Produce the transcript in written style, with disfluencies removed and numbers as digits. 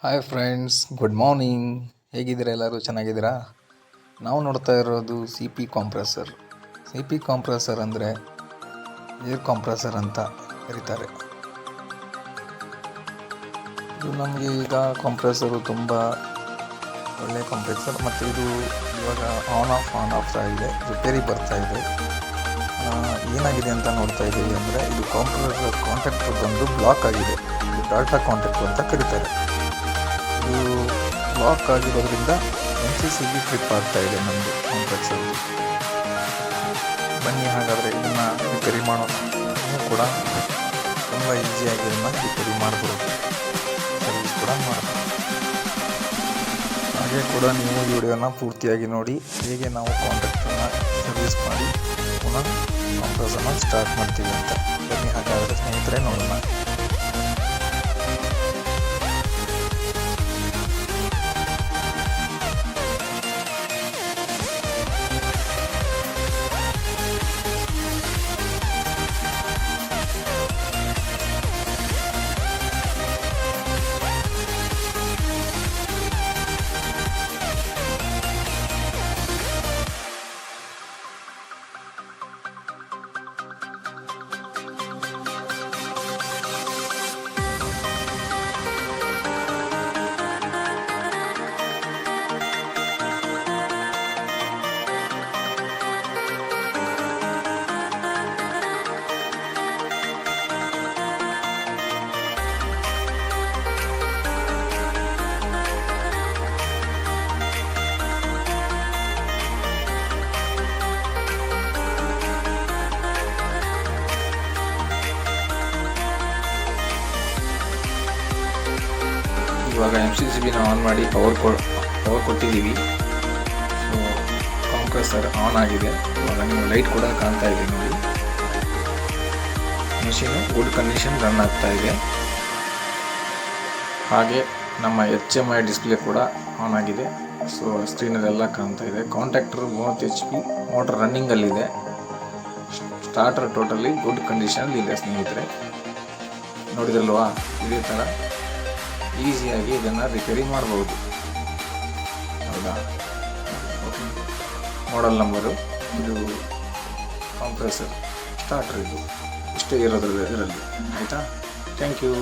Hi friends, good morning. ಹೇಗಿದ್ದೀರಾ? ಎಲ್ಲರೂ ಚೆನ್ನಾಗಿದ್ದೀರಾ? ನಾವು ನೋಡ್ತಾ ಇರೋದು ಸಿ ಪಿ ಕಾಂಪ್ರೆಸರ್ ಅಂದರೆ ಏರ್ ಕಾಂಪ್ರೆಸರ್ ಅಂತ ಕರೀತಾರೆ. ಇದು ನಮಗೆ ಈಗ ಕಾಂಪ್ರೆಸರು ತುಂಬ ಒಳ್ಳೆಯ ಕಾಂಪ್ರೆಸರ್, ಮತ್ತು ಇದು ಇವಾಗ ಆನ್ ಆಫ್ ಆಗಿದೆ, ರಿಪೇರಿ ಬರ್ತಾ ಇದೆ. ಏನಾಗಿದೆ ಅಂತ ನೋಡ್ತಾ ಇದ್ದೀವಿ ಅಂದರೆ, ಇದು ಕಾಂಪ್ರೆಸರ್ ಕಾಂಟ್ಯಾಕ್ಟರ್ ಬಂದು ಬ್ಲಾಕ್ ಆಗಿದೆ. ಇದು ಡಾಟಾ ಕಾಂಟ್ಯಾಕ್ಟರ್ ಅಂತ ಕರೀತಾರೆ. ಇದು ಬ್ಲಾಕ್ ಆಗಿರೋದ್ರಿಂದ mccb ಟ್ರಿಪ್ ಆಗ್ತಾ ಇದೆ ನಮ್ಮದು ಕಾಂಪ್ರೆಸರ್. ಬನ್ನಿ ಹಾಗಾದರೆ ಇದನ್ನು ರಿಪೇರಿ ಮಾಡೋಣ. ನೀವು ಕೂಡ ತುಂಬ ಈಸಿಯಾಗಿ ಇದನ್ನು ರಿಪೇರಿ ಮಾಡ್ಬೋದು, ಸರ್ವಿಸ್ ಕೂಡ ಮಾಡ್ಬೋದು. ಹಾಗೆ ಕೂಡ ನೀವು ಈ ವಿಡಿಯೋನ ಪೂರ್ತಿಯಾಗಿ ನೋಡಿ, ಹೇಗೆ ನಾವು ಕಾಂಟ್ಯಾಕ್ಟರ್ನ ಸರ್ವಿಸ್ ಮಾಡಿ ಪುನಃ ಕಾಂಪ್ರೆಸರ್ನ ಸ್ಟಾರ್ಟ್ ಮಾಡ್ತೀವಿ ಅಂತ. ಬನ್ನಿ ಹಾಗಾದರೆ ಸ್ನೇಹಿತರೆ, ನೋಡೋಣ. ಇವಾಗ mccbನ ಆನ್ ಮಾಡಿ ಪವರ್ ಕೊಟ್ಟಿದ್ದೀವಿ. ಸೊ ಕಾಂಪ್ರೆಸರ್ ಆನ್ ಆಗಿದೆ. ಇವಾಗ ನೀವು ಲೈಟ್ ಕೂಡ ಕಾಣ್ತಾ ಇದೆ ನೋಡಿ. ಮೆಷಿನು ಗುಡ್ ಕಂಡೀಷನ್ ರನ್ ಆಗ್ತಾ ಇದೆ. ಹಾಗೆ ನಮ್ಮ HMI ಡಿಸ್ಪ್ಲೇ ಕೂಡ ಆನ್ ಆಗಿದೆ. ಸೊ ಸ್ಕ್ರೀನಲ್ಲೆಲ್ಲ ಕಾಣ್ತಾ ಇದೆ. ಕಾಂಟ್ಯಾಕ್ಟರ್ 30 HP, ಮೋಟರ್ ರನ್ನಿಂಗಲ್ಲಿದೆ. ಸ್ಟಾರ್ಟರ್ ಟೋಟಲಿ ಗುಡ್ ಕಂಡೀಷನಲ್ಲಿ ಇದೆ ಸ್ನೇಹಿತರೆ. ನೋಡಿದ್ರಲ್ವಾ? ಇದೇ ಥರ ಈಸಿಯಾಗಿ ಇದನ್ನು ರಿಪೇರಿ ಮಾಡಬಹುದು. ಹೌದಾ? ಓಕೆ, ಮಾಡೆಲ್ ನಂಬರು ಇದು ಕಾಂಪ್ರೆಸರ್ ಸ್ಟಾರ್ಟರ್, ಇದು ಇಷ್ಟೇ ಇರೋದ್ರಲ್ಲಿ. ಆಯಿತಾ? Thank you.